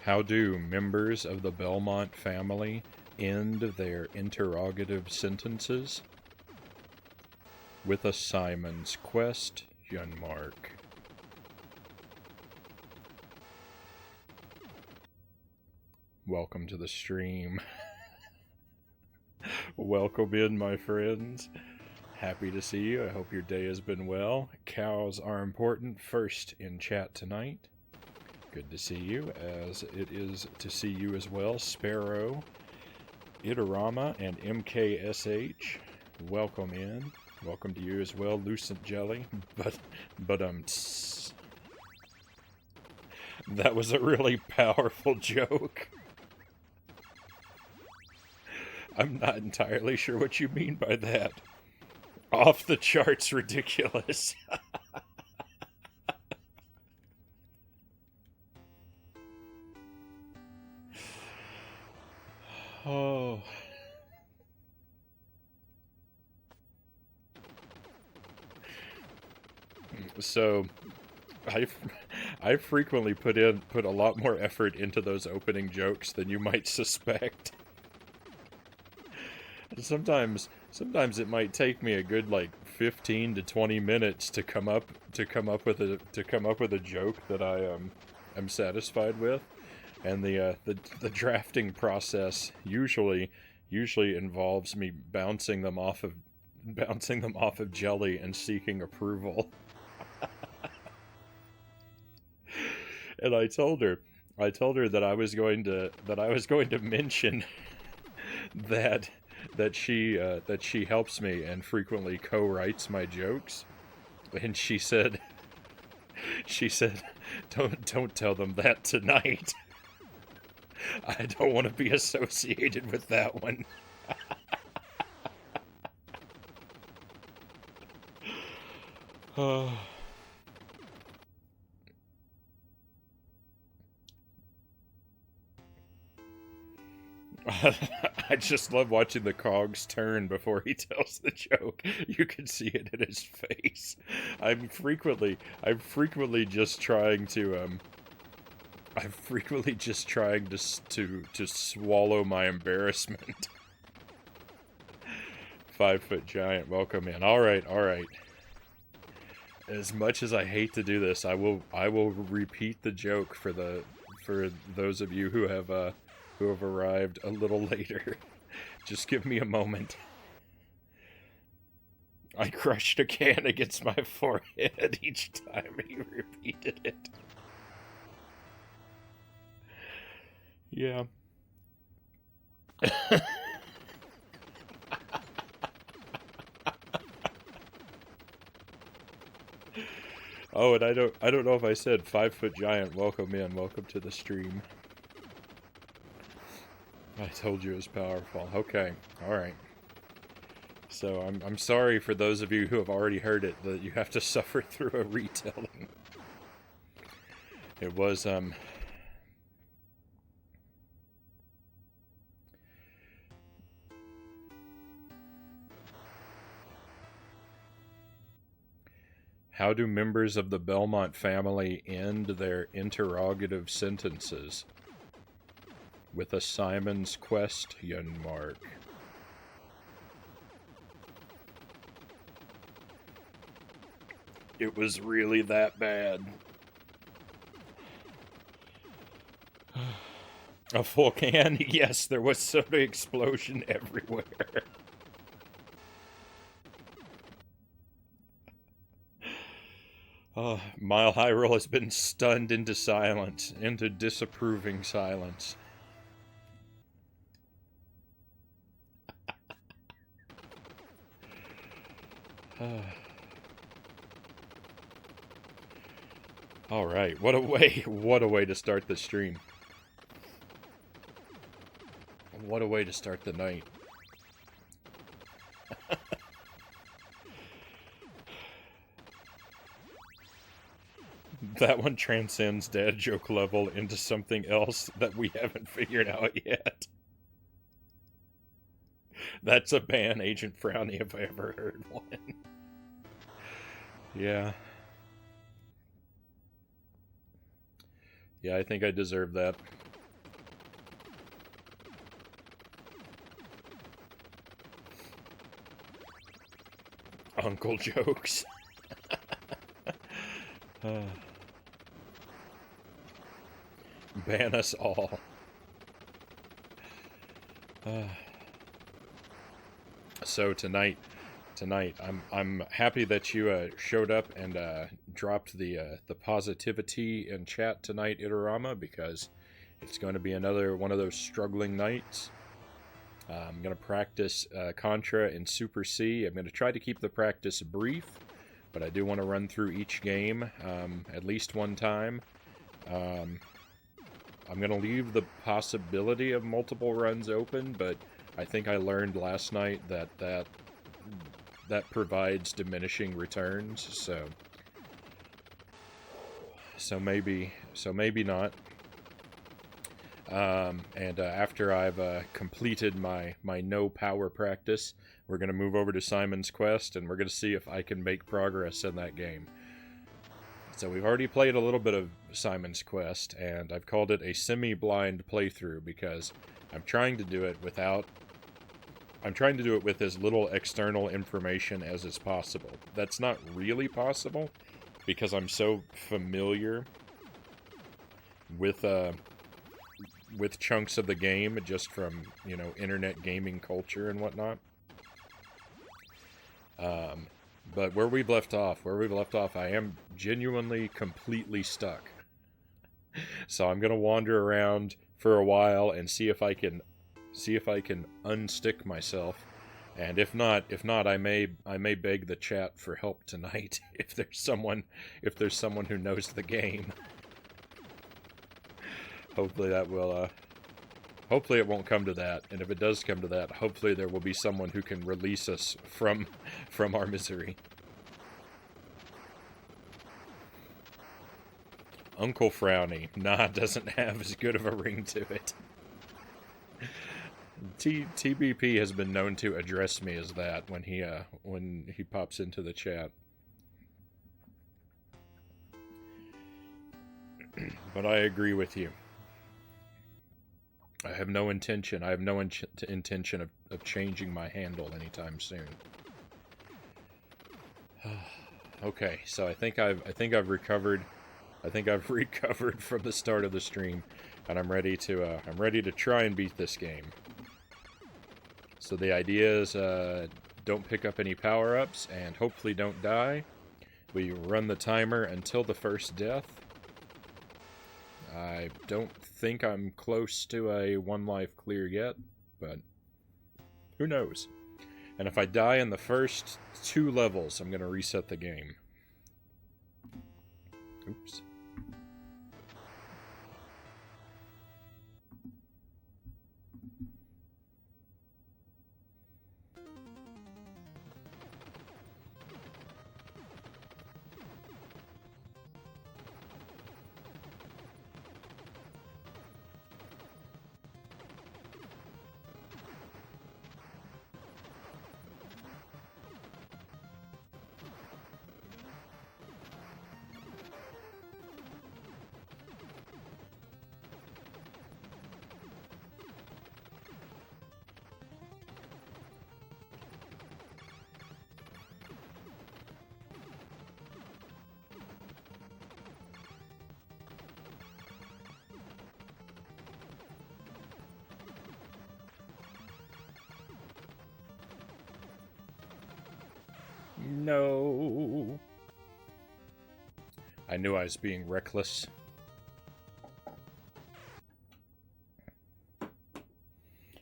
How do members of the Belmont family end their interrogative sentences? With a Simon's Quest, Mark. Welcome to the stream. Welcome in, my friends. Happy to see you. I hope your day has been well. Cows are important first in chat tonight. Good to see you, as it is to see you as well. Sparrow, Itarama, and MKSH. Welcome in. Welcome to you as well, Lucent Jelly. But that was a really powerful joke. I'm not entirely sure what you mean by that. Off the charts ridiculous. Oh. So, I frequently put a lot more effort into those opening jokes than you might suspect. Sometimes it might take me a good like 15 to 20 minutes to come up with a joke that I am satisfied with, and the drafting process usually involves me bouncing them off of Jelly and seeking approval. And I told her that I was going to mention that she helps me and frequently co-writes my jokes, and she said don't tell them that tonight. I don't want to be associated with that one. Oh. I just love watching the cogs turn before he tells the joke. You can see it in his face. I'm frequently just trying to swallow my embarrassment. 5-foot giant, welcome in. All right. As much as I hate to do this, I will repeat the joke for those of you who have arrived a little later. Just give me a moment. I crushed a can against my forehead each time he repeated it. Yeah. Oh, and I don't know if I said 5-foot giant, welcome in, welcome to the stream. I told you it was powerful. Okay, alright. So I'm sorry for those of you who have already heard it, that you have to suffer through a retelling. It was, how do members of the Belmont family end their interrogative sentences? With a Simon's Quest, Mark. It was really that bad. A full can? Yes, there was soda explosion everywhere. Mile High Roll has been stunned into silence, into disapproving silence. All right, what a way to start the stream. What a way to start the night. That one transcends dad joke level into something else that we haven't figured out yet. That's a ban, Agent Frownie, if I ever heard one. Yeah. Yeah, I think I deserve that. Uncle jokes. Ban us all. So tonight, I'm happy that you showed up and dropped the positivity in chat tonight, Itorama, because it's going to be another one of those struggling nights. I'm going to practice Contra and Super C. I'm going to try to keep the practice brief, but I do want to run through each game at least one time. I'm going to leave the possibility of multiple runs open, but I think I learned last night that provides diminishing returns, so maybe not. And after I've completed my no power practice, we're going to move over to Simon's Quest, and we're going to see if I can make progress in that game. So we've already played a little bit of Simon's Quest, and I've called it a semi-blind playthrough because I'm trying to do it with as little external information as is possible. That's not really possible because I'm so familiar with chunks of the game just from, internet gaming culture and whatnot. But where we've left off, I am genuinely completely stuck. So I'm gonna wander around for a while and see if I can unstick myself. And if not, I may beg the chat for help tonight if there's someone who knows the game. Hopefully that will hopefully it won't come to that, and if it does come to that, hopefully there will be someone who can release us from our misery. Uncle Frownie. Nah, doesn't have as good of a ring to it. TBP has been known to address me as that when he pops into the chat. But I agree with you. I have no intention of changing my handle anytime soon. Okay, so I think I've recovered. I think I've recovered from the start of the stream, and I'm ready to try and beat this game. So the idea is don't pick up any power-ups and hopefully don't die. We run the timer until the first death. I don't think I'm close to a 1 life clear yet, but who knows? And if I die in the first 2 levels, I'm going to reset the game. Oops. No. I knew I was being reckless.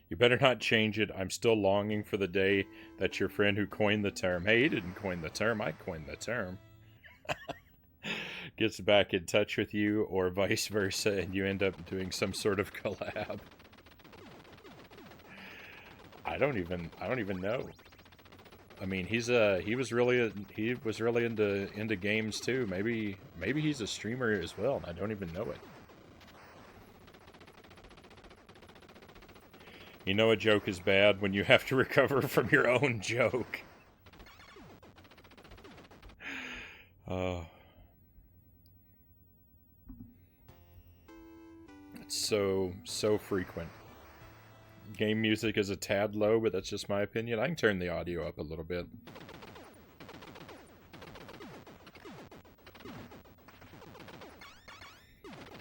You better not change it. I'm still longing for the day that your friend who coined the term, hey, he didn't coin the term, I coined the term, gets back in touch with you, or vice versa, and you end up doing some sort of collab. I don't even know. I mean, he was really into games too. Maybe he's a streamer as well, and I don't even know it. You know a joke is bad when you have to recover from your own joke. It's so frequent. Game music is a tad low, but that's just my opinion. I can turn the audio up a little bit.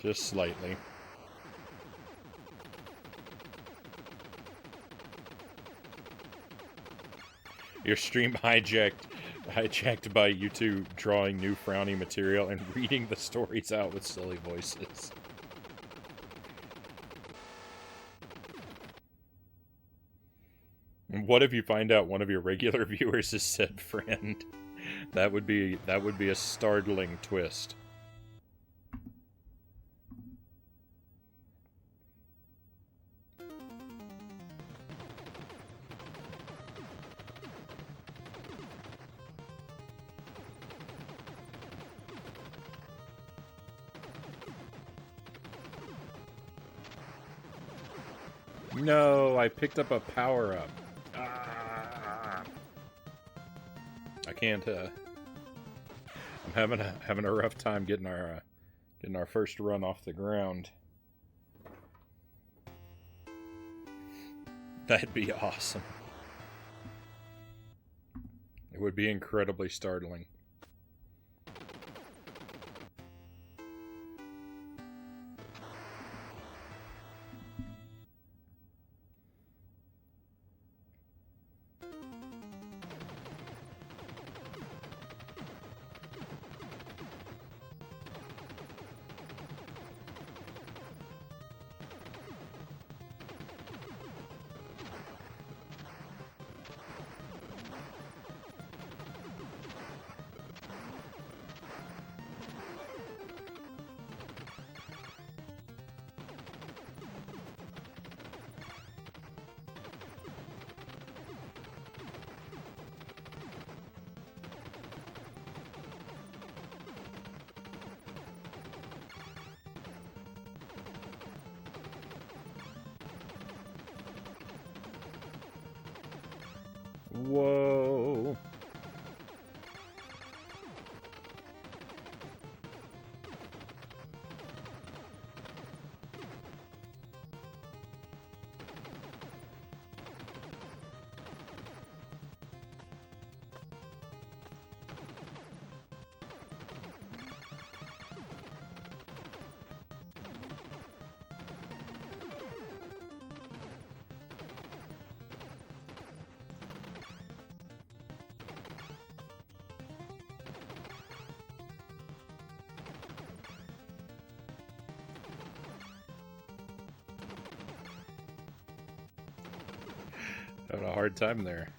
Just slightly. Your stream hijacked by you two drawing new Frownie material and reading the stories out with silly voices. And what if you find out one of your regular viewers is said friend? That would be a startling twist. No, I picked up a power-up. Ah. I can't, I'm having a rough time getting our first run off the ground. That'd be awesome. It would be incredibly startling. Whoa. Having a hard time there.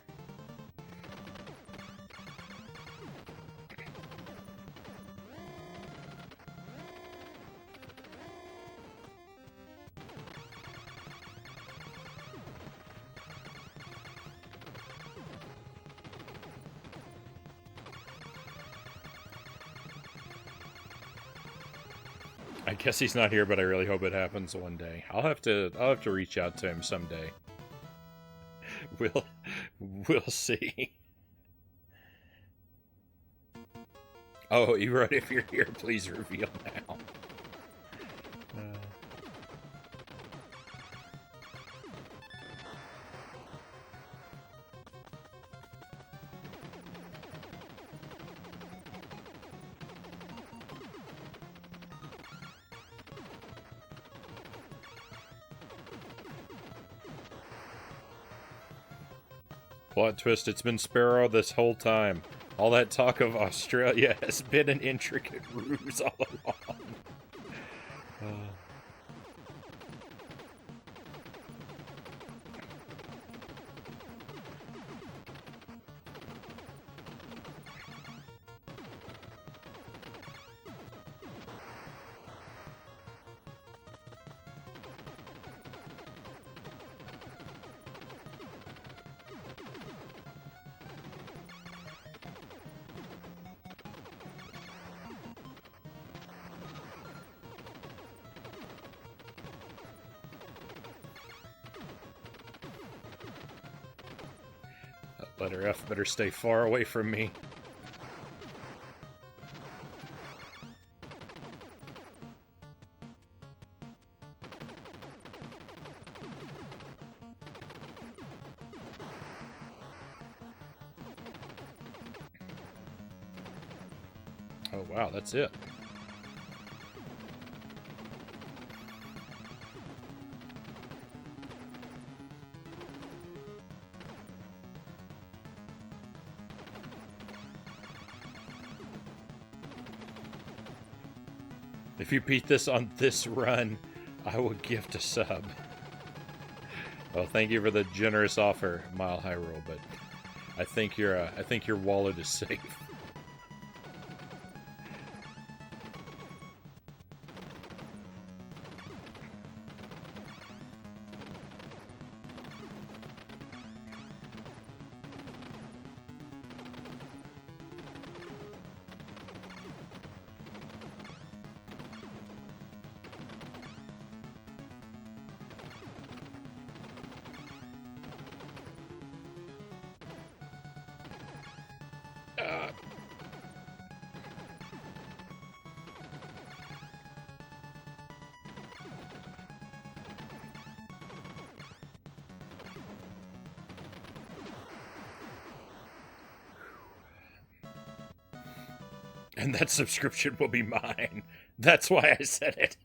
I guess he's not here, but I really hope it happens one day. I'll have to reach out to him someday. We'll see. Oh, you wrote, if you're here, please reveal now. Plot twist, it's been Sparrow this whole time. All that talk of Australia has been an intricate ruse all along. Letter F better stay far away from me. Oh wow, that's it. If you beat this on this run, I will gift a sub. Well, thank you for the generous offer, Mile High Rule, but I think your wallet is safe. And that subscription will be mine. That's why I said it.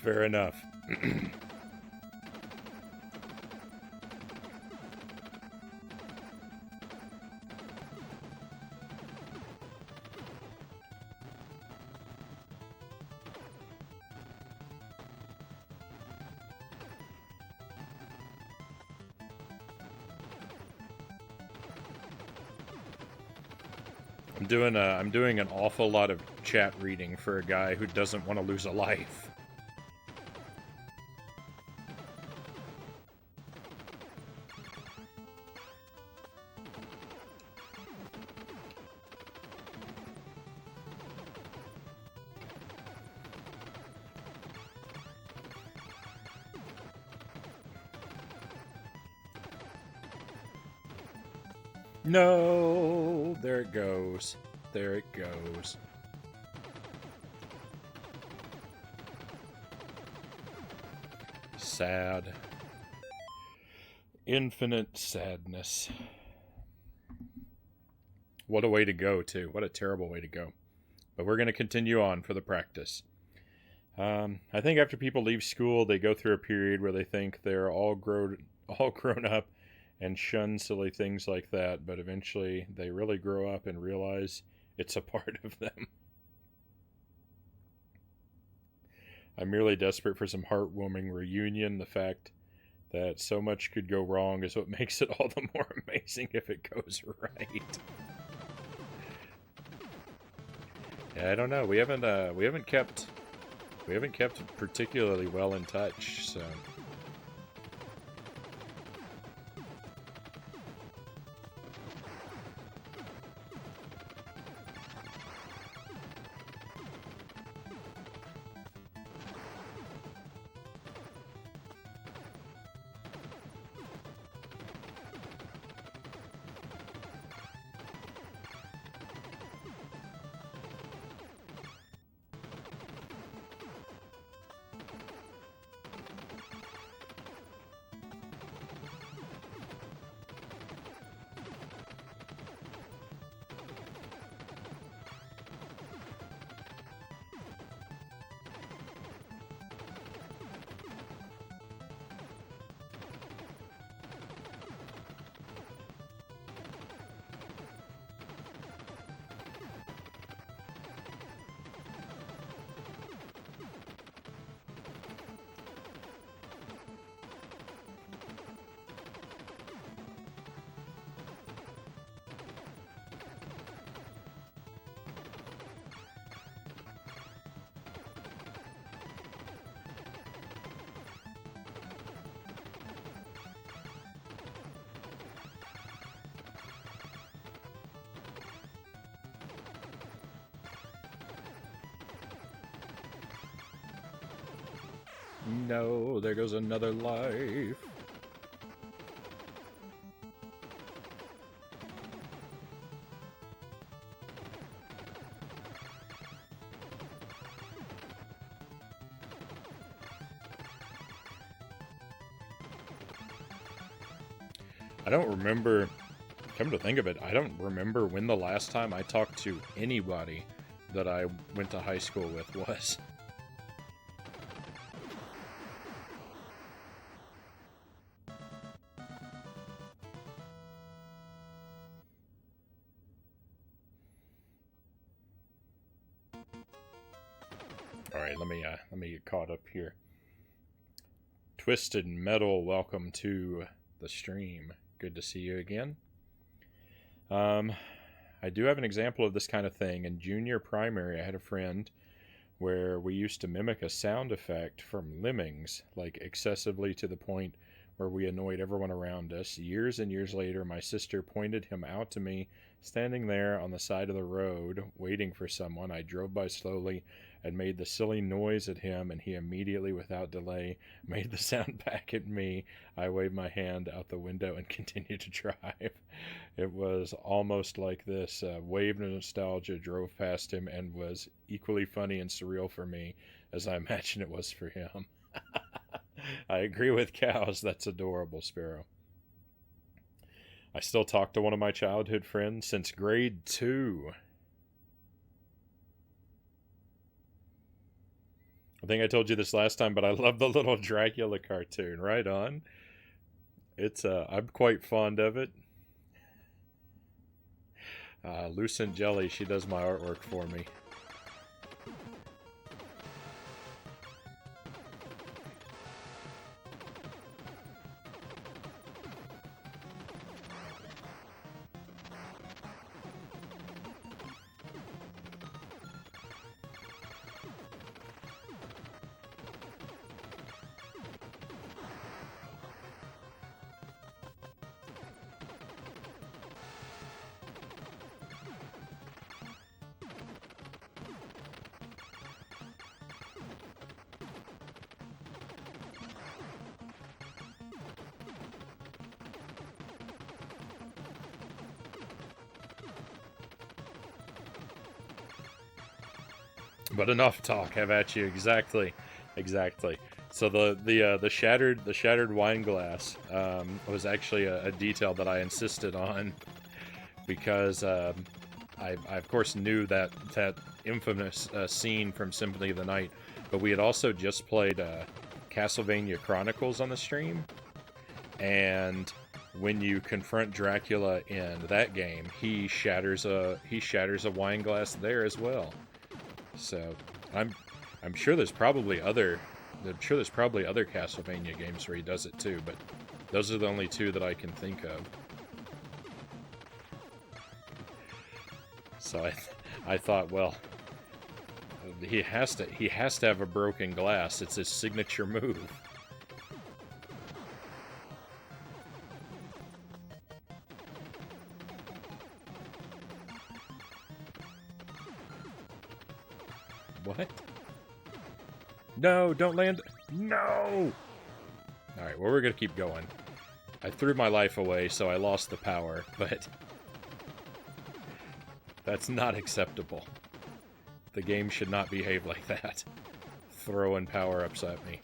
Fair enough. I'm doing an awful lot of chat reading for a guy who doesn't want to lose a life. No, there it goes. There it goes. Sad. Infinite sadness. What a way to go, too. What a terrible way to go. But we're going to continue on for the practice. I think after people leave school, they go through a period where they think they're all grown up and shun silly things like that, but eventually they really grow up and realize it's a part of them. I'm merely desperate for some heartwarming reunion. The fact that so much could go wrong is what makes it all the more amazing if it goes right. Yeah, I don't know. We haven't kept particularly well in touch, so. No, there goes another life. I don't remember, come to think of it, I don't remember when the last time I talked to anybody that I went to high school with was. All right, let me get caught up here. Twisted Metal, welcome to the stream. Good to see you again. I do have an example of this kind of thing. In junior primary, I had a friend where we used to mimic a sound effect from Lemmings, like excessively to the point where we annoyed everyone around us. Years and years later, my sister pointed him out to me, standing there on the side of the road, waiting for someone. I drove by slowly and made the silly noise at him, and he immediately, without delay, made the sound back at me. I waved my hand out the window and continued to drive. It was almost like this wave of nostalgia drove past him and was equally funny and surreal for me as I imagine it was for him. I agree with Cows. That's adorable, Sparrow. I still talk to one of my childhood friends since grade 2. I think I told you this last time, but I love the little Dracula cartoon. Right on. It's I'm quite fond of it. Lucent Jelly, she does my artwork for me. But enough talk. Have at you. Exactly. So the shattered wine glass was actually a detail that I insisted on because I of course knew that infamous scene from Symphony of the Night, but we had also just played Castlevania Chronicles on the stream, and when you confront Dracula in that game, he shatters a wine glass there as well. So I'm sure there's probably other Castlevania games where he does it too, but those are the only two that I can think of. So I thought, well, he has to have a broken glass. It's his signature move. What? No, don't land. No! Alright, well, we're gonna keep going. I threw my life away, so I lost the power, but that's not acceptable. The game should not behave like that. Throwing power-ups at me.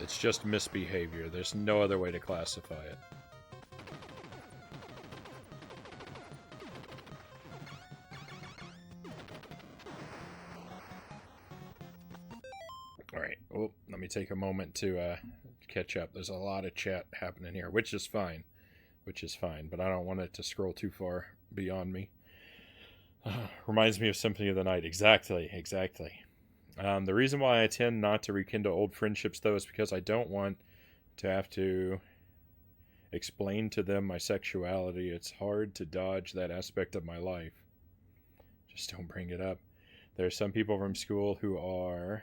It's just misbehavior. There's no other way to classify it. Alright, oh, let me take a moment to catch up. There's a lot of chat happening here, which is fine. But I don't want it to scroll too far beyond me. Reminds me of Symphony of the Night. Exactly. The reason why I tend not to rekindle old friendships, though, is because I don't want to have to explain to them my sexuality. It's hard to dodge that aspect of my life. Just don't bring it up. There are some people from school who are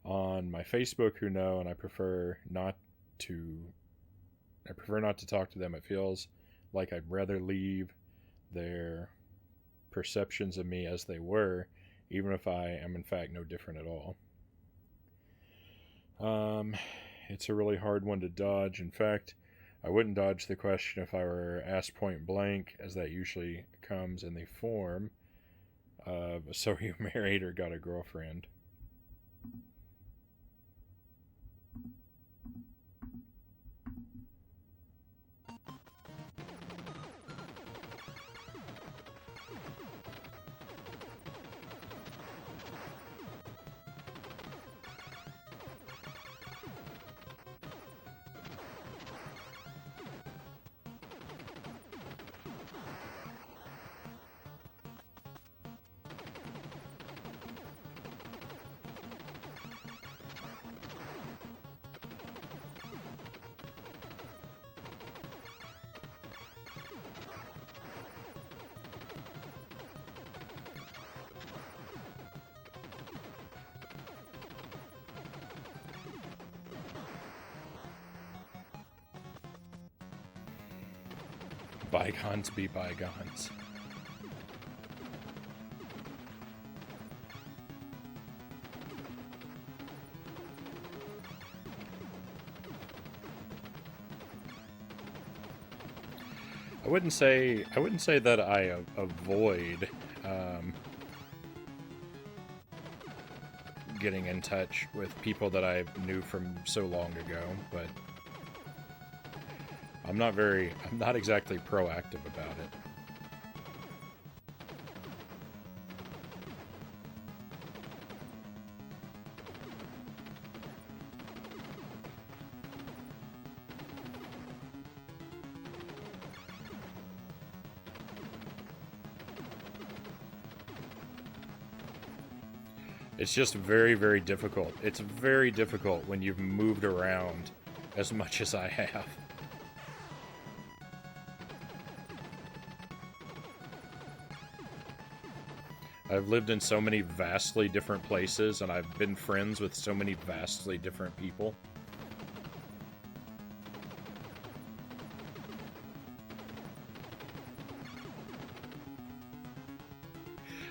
on my Facebook who know, and I prefer not to talk to them. It feels like I'd rather leave their perceptions of me as they were, even if I am in fact no different at all. It's a really hard one to dodge. In fact, I wouldn't dodge the question if I were asked point blank, as that usually comes in the form of, so are you married or got a girlfriend? bygones be bygones. I wouldn't say that I avoid getting in touch with people that I knew from so long ago, but I'm not exactly proactive about it. It's just very, very difficult. It's very difficult when you've moved around as much as I have. I've lived in so many vastly different places, and I've been friends with so many vastly different people.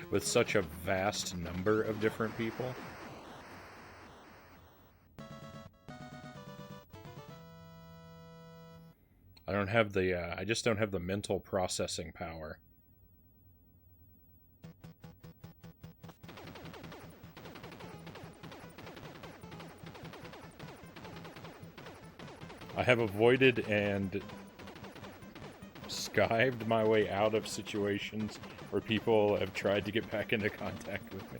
With such a vast number of different people. I don't have the, I just don't have the mental processing power. I have avoided and skived my way out of situations where people have tried to get back into contact with me.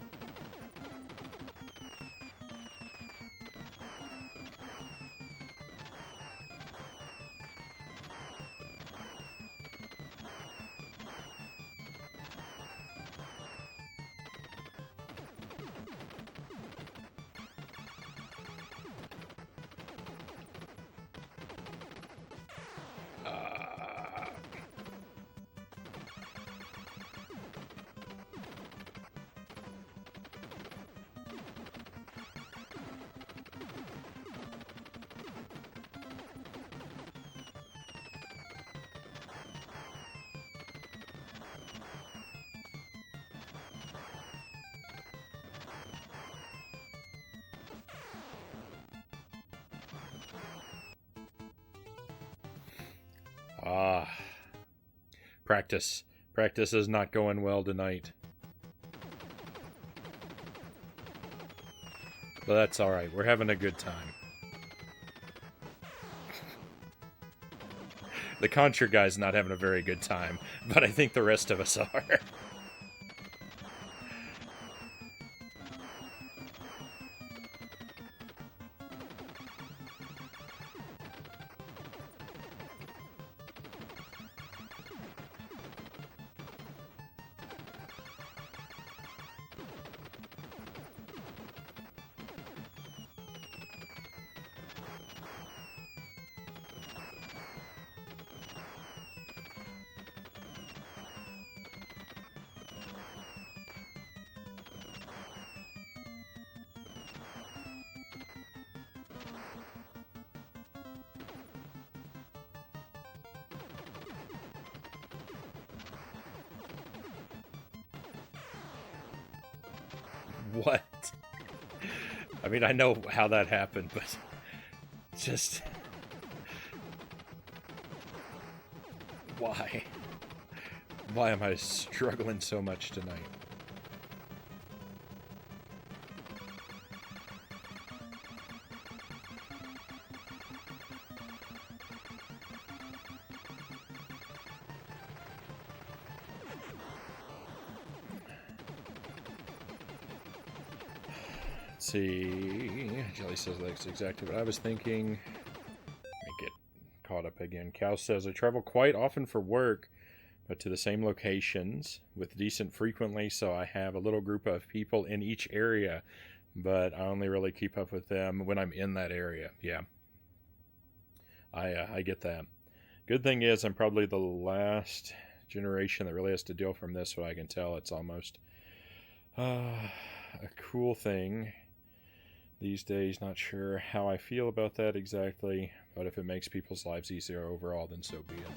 Practice. Practice is not going well tonight. But that's alright. We're having a good time. The Contra guy's not having a very good time, but I think the rest of us are. What? I mean, I know how that happened, but just... Why? Why am I struggling so much tonight? See, Jelly says that's exactly what I was thinking. Let me get caught up again. Cal says, I travel quite often for work, but to the same locations with decent frequently, so I have a little group of people in each area, but I only really keep up with them when I'm in that area. Yeah, I get that. Good thing is I'm probably the last generation that really has to deal from this, so I can tell it's almost a cool thing. These days, not sure how I feel about that exactly, but if it makes people's lives easier overall, then so be it.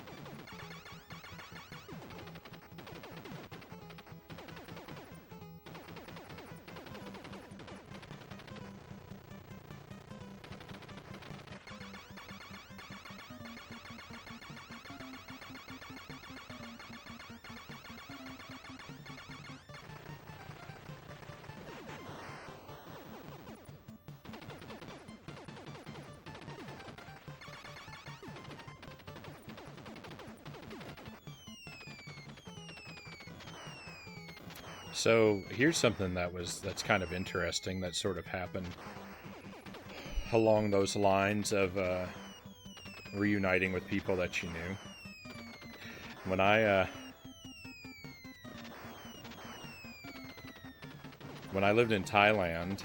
So here's something that's kind of interesting that sort of happened along those lines of reuniting with people that you knew. When I lived in Thailand,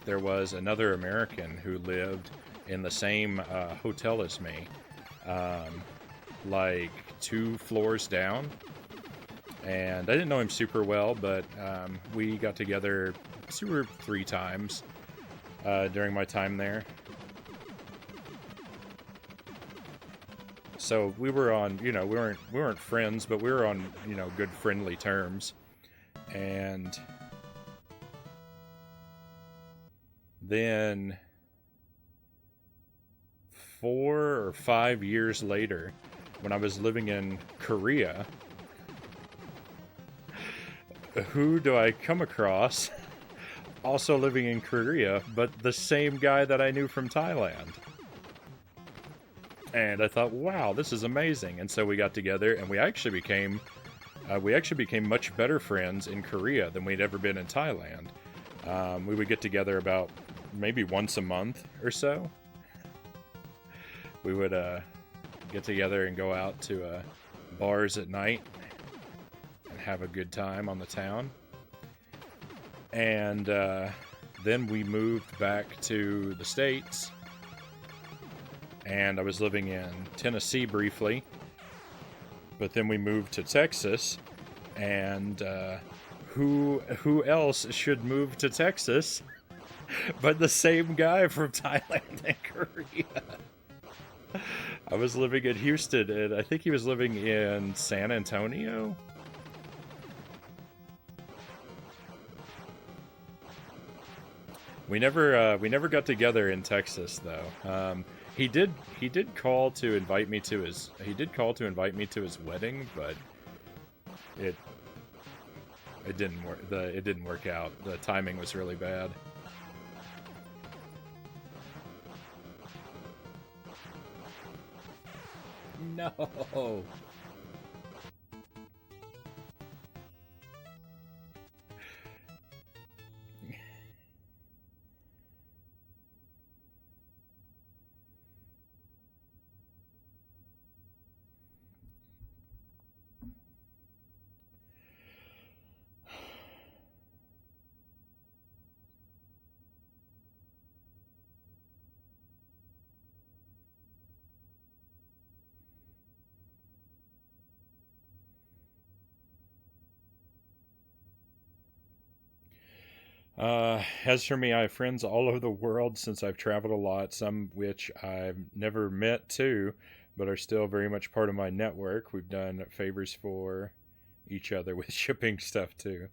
there was another American who lived in the same hotel as me, like 2 floors down. And I didn't know him super well, but we got together 2 or 3 times during my time there. So we were on, we weren't friends, but we were on, good friendly terms. And then 4 or 5 years later, when I was living in Korea, who do I come across also living in Korea, but the same guy that I knew from Thailand? And I thought, wow, this is amazing. And so we got together, and we actually became much better friends in Korea than we'd ever been in Thailand. We would get together about maybe once a month or so. We would get together and go out to bars at night and have a good time on the town. And then we moved back to the States. And I was living in Tennessee briefly. But then we moved to Texas. And who else should move to Texas but the same guy from Thailand and Korea? I was living in Houston, and I think he was living in San Antonio. We never got together in Texas though. He did call to invite me to his wedding, but it didn't work. It didn't work out. The timing was really bad. No. As for me, I have friends all over the world since I've traveled a lot, some which I've never met too, but are still very much part of my network. We've done favors for each other with shipping stuff too.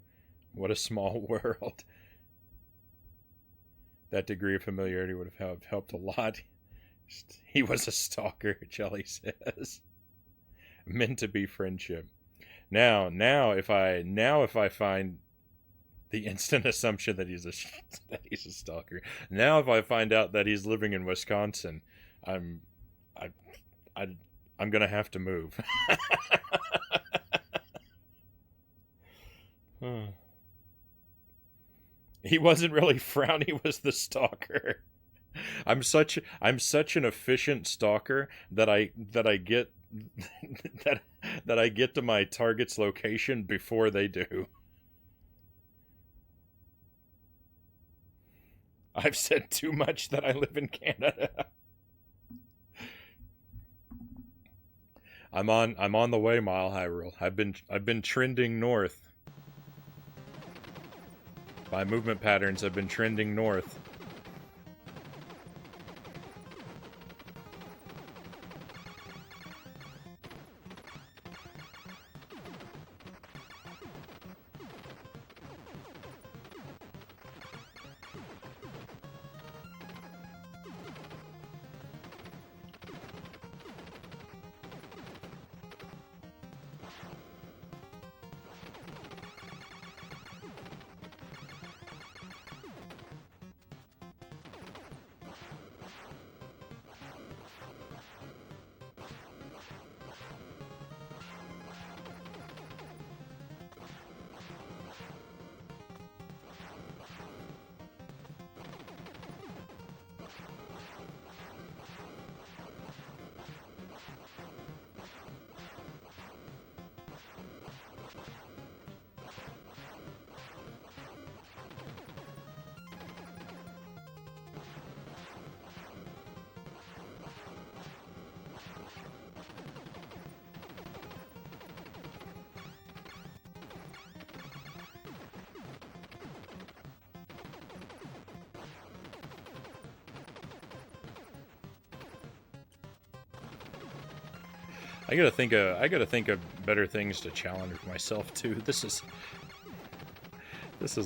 What a small world. That degree of familiarity would have helped a lot. He was a stalker, Jelly says. Meant to be friendship. Now if I find the instant assumption that he's a stalker. Now, if I find out that he's living in Wisconsin, I'm gonna have to move. He wasn't really Frownie was the stalker. I'm such an efficient stalker that I get that I get to my target's location before they do. I've said too much that I live in Canada. I'm on the way, Mile High Rule. I've been trending north. By movement patterns, I've been trending north. I gotta think of better things to challenge myself to. This is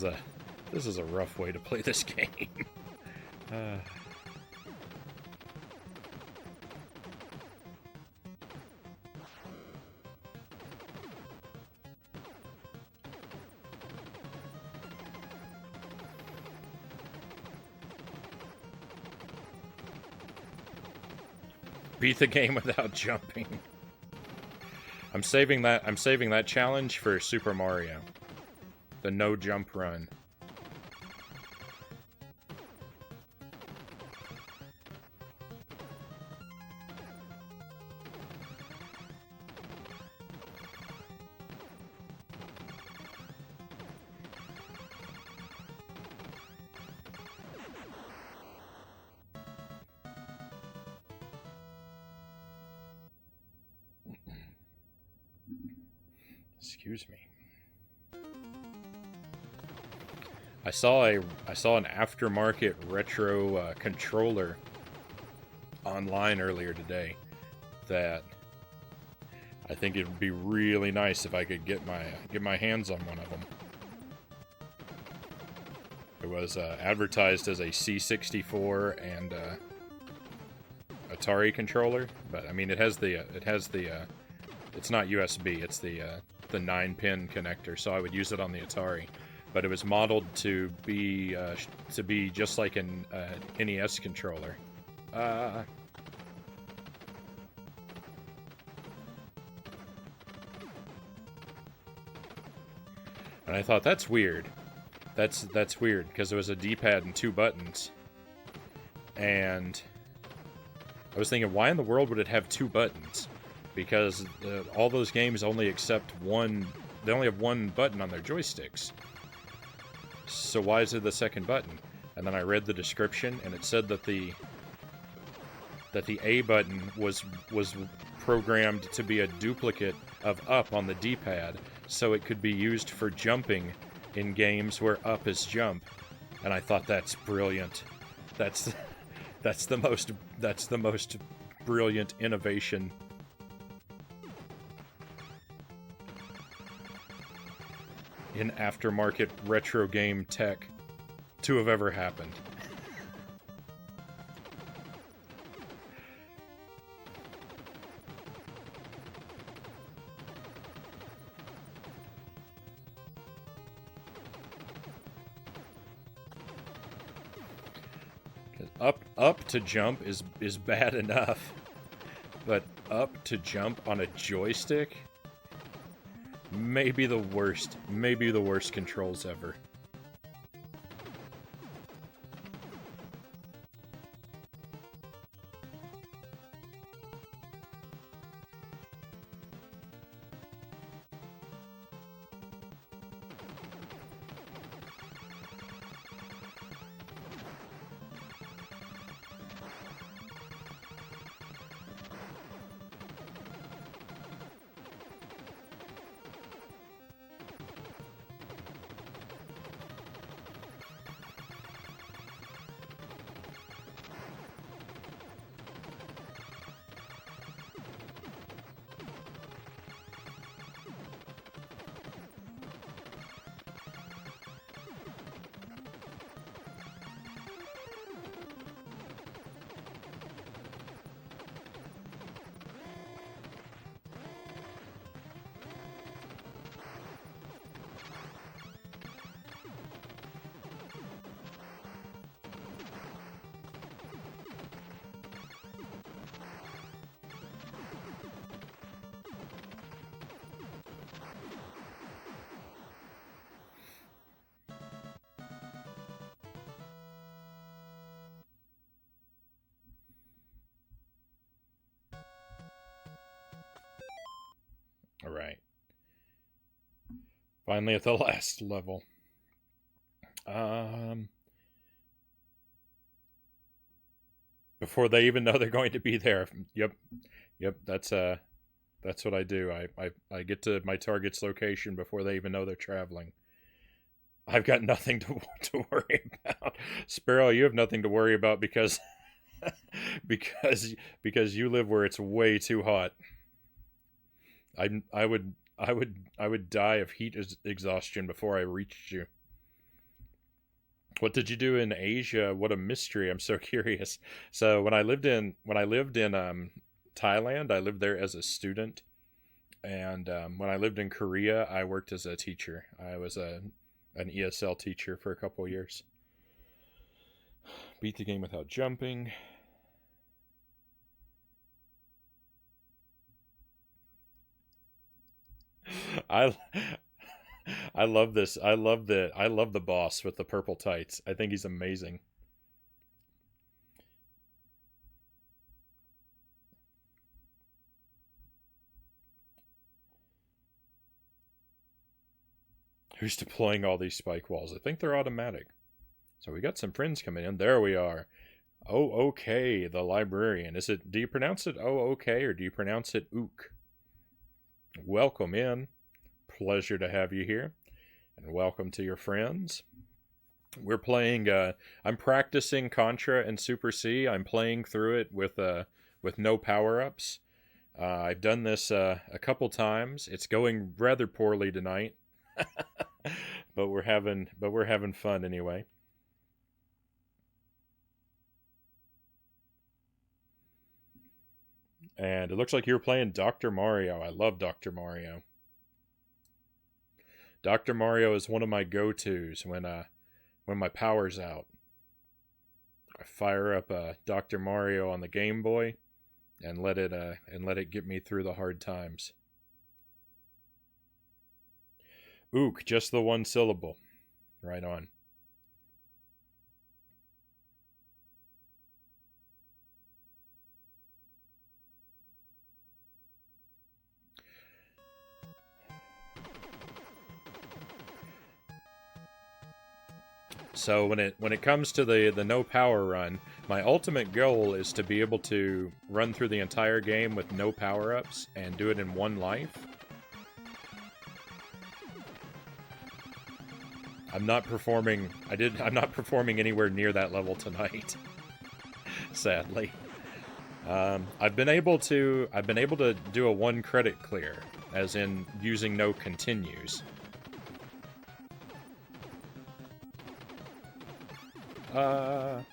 a this is a rough way to play this game. uh, beat the game without jumping. I'm saving that challenge for Super Mario. The no jump run. Excuse me. I saw an aftermarket retro controller online earlier today that I think it would be really nice if I could get my hands on one of them. It was advertised as a C64 and Atari controller, but I mean it has the it's not USB, it's the 9-pin connector, so I would use it on the Atari. But it was modeled to be just like an NES controller. And I thought that's weird. That's weird because it was a D-pad and 2 buttons. And I was thinking, why in the world would it have 2 buttons? Because all those games only accept one. They only have one button on their joysticks. So why is it the second button? And then I read the description, and it said that the A button was programmed to be a duplicate of up on the D-pad, so it could be used for jumping in games where up is jump. And I thought that's brilliant. That's the most brilliant innovation in aftermarket retro game tech to have ever happened. Up to jump is bad enough, but up to jump on a joystick? Maybe the worst controls ever. All right. Finally at the last level. Before they even know they're going to be there. Yep. That's what I do. I get to my target's location before they even know they're traveling. I've got nothing to worry about. Sparrow, you have nothing to worry about because because you live where it's way too hot. I would die of heat exhaustion before I reached you. What did you do in Asia? What a mystery! I'm so curious. So when I lived in Thailand, I lived there as a student, and when I lived in Korea, I worked as a teacher. I was an ESL teacher for a couple years. Beat the game without jumping. I I love this. I love the boss with the purple tights. I think he's amazing. Who's deploying all these spike walls? I think they're automatic. So we got some friends coming in. There we are. Oh, okay, the librarian. Do you pronounce it okay, or do you pronounce it ook? Welcome in. Pleasure to have you here. And welcome to your friends. We're playing, I'm practicing Contra and Super C. I'm playing through it with no power-ups. I've done this a couple times. It's going rather poorly tonight. but we're having fun anyway. And it looks like you're playing Dr. Mario. I love Dr. Mario. Dr. Mario is one of my go-tos when my power's out. I fire up Dr. Mario on the Game Boy and let it get me through the hard times. Ook, just the one syllable. Right on. So when it comes to the no power run, my ultimate goal is to be able to run through the entire game with no power-ups and do it in one life. I'm not performing anywhere near that level tonight. Sadly. I've been able to do a 1 credit clear, as in using no continues. But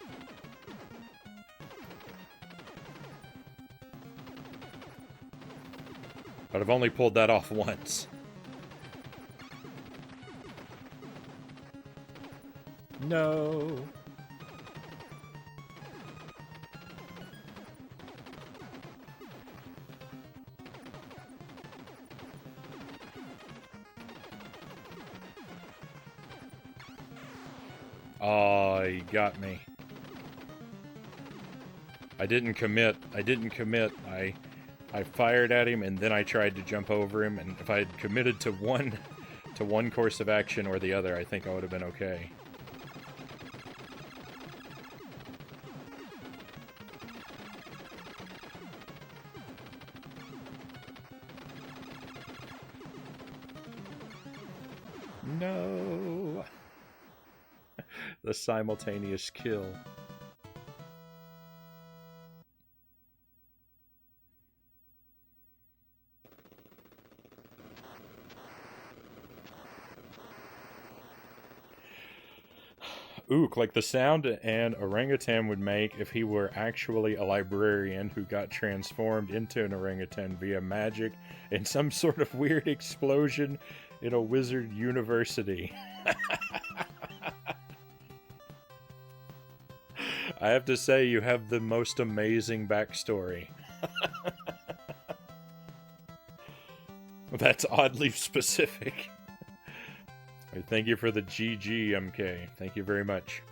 I've only pulled that off once. No. Oh, he got me. I didn't commit. I fired at him and then I tried to jump over him, and if I had committed to one course of action or the other, I think I would have been okay. No. The simultaneous kill. Ook, like the sound an orangutan would make if he were actually a librarian who got transformed into an orangutan via magic in some sort of weird explosion in a wizard university. I have to say, you have the most amazing backstory. That's oddly specific. Thank you for the GG, MK. Thank you very much.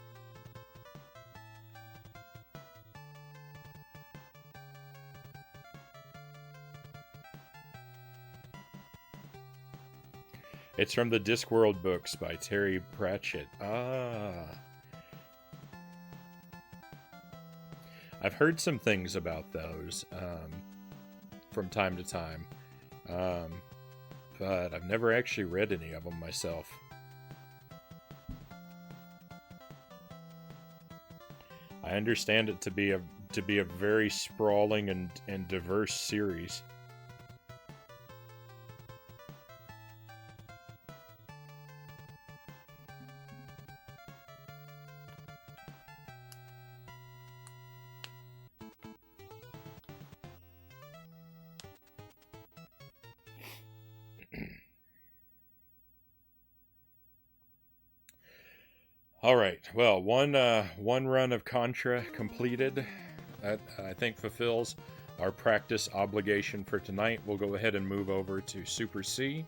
It's from the Discworld books by Terry Pratchett. Ah. I've heard some things about those from time to time, but I've never actually read any of them myself. I understand it to be a very sprawling and diverse series. All right. Well, one run of Contra completed. That I think fulfills our practice obligation for tonight. We'll go ahead and move over to Super C.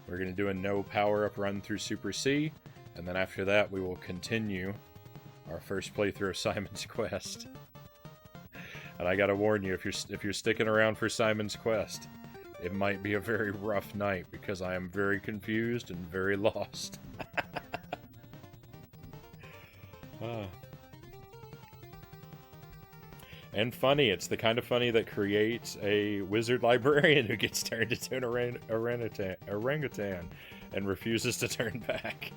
We're going to do a no power-up run through Super C, and then after that we will continue our first playthrough of Simon's Quest. And I gotta warn you, if you're sticking around for Simon's Quest, it might be a very rough night because I am very confused and very lost. And funny, it's the kind of funny that creates a wizard librarian who gets turned into an orangutan and refuses to turn back.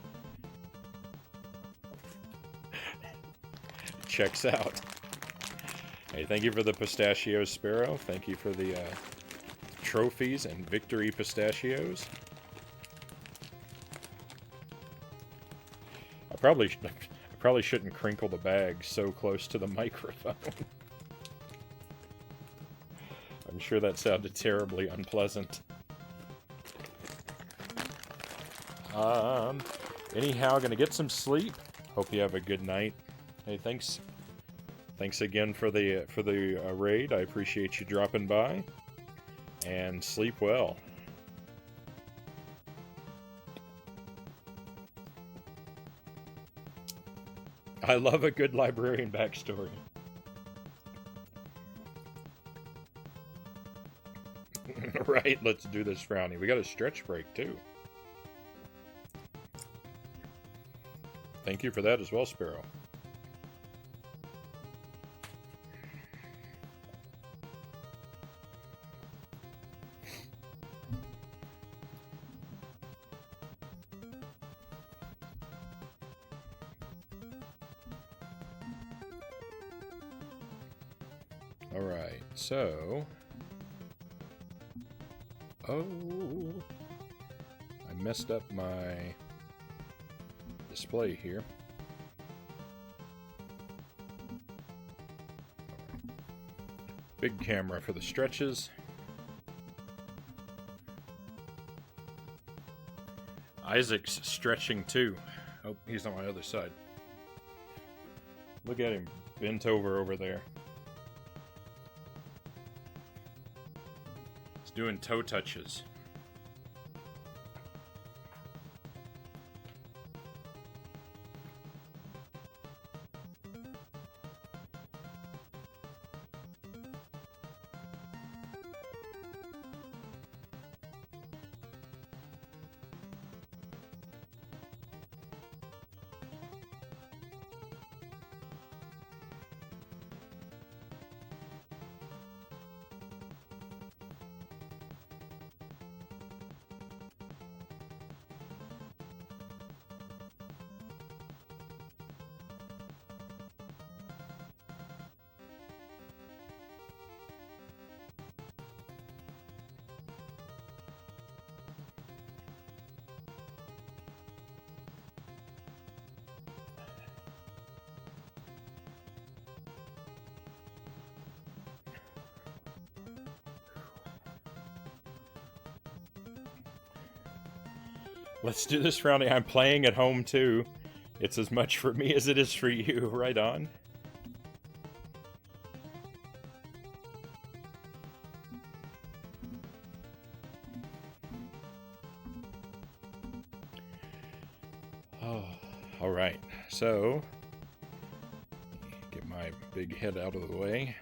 Checks out. Hey, thank you for the pistachios, Sparrow. Thank you for the trophies and victory pistachios. I probably shouldn't crinkle the bag so close to the microphone. I'm sure that sounded terribly unpleasant. Anyhow, gonna get some sleep. Hope you have a good night. Hey, thanks again for the raid. I appreciate you dropping by. And sleep well. I love a good librarian backstory. Right, let's do this, Frownie. We got a stretch break, too. Thank you for that as well, Sparrow. Alright, so... Oh, I messed up my display here. Big camera for the stretches. Isaac's stretching too. Oh, he's on my other side. Look at him bent over there. Doing toe touches. Let's do this, Frownie. I'm playing at home, too. It's as much for me as it is for you. Right on. Oh, all right. So, get my big head out of the way.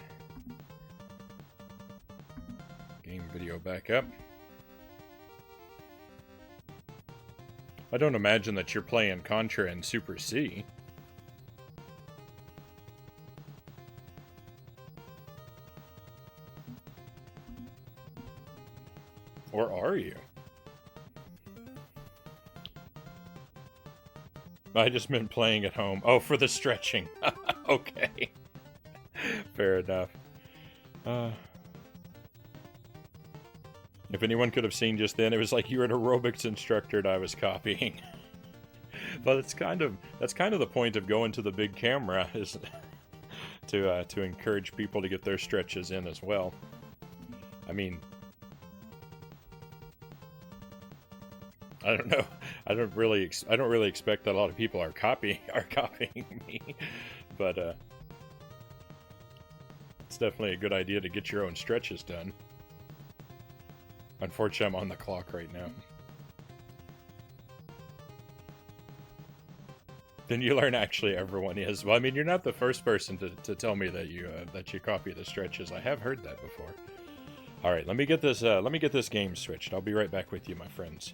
Game video back up. I don't imagine that you're playing Contra and Super C. Or are you? I just meant playing at home. Oh, for the stretching. Okay. Fair enough. If anyone could have seen just then, it was like you were an aerobics instructor and I was copying. But that's kind of the point of going to the big camera, is to encourage people to get their stretches in as well. I mean, I don't know. I don't really expect that a lot of people are copying me, but it's definitely a good idea to get your own stretches done. Unfortunately, I'm on the clock right now. Then you learn actually everyone is. Well, I mean, you're not the first person to tell me that you copy the stretches. I have heard that before. All right, let me get this game switched. I'll be right back with you, my friends.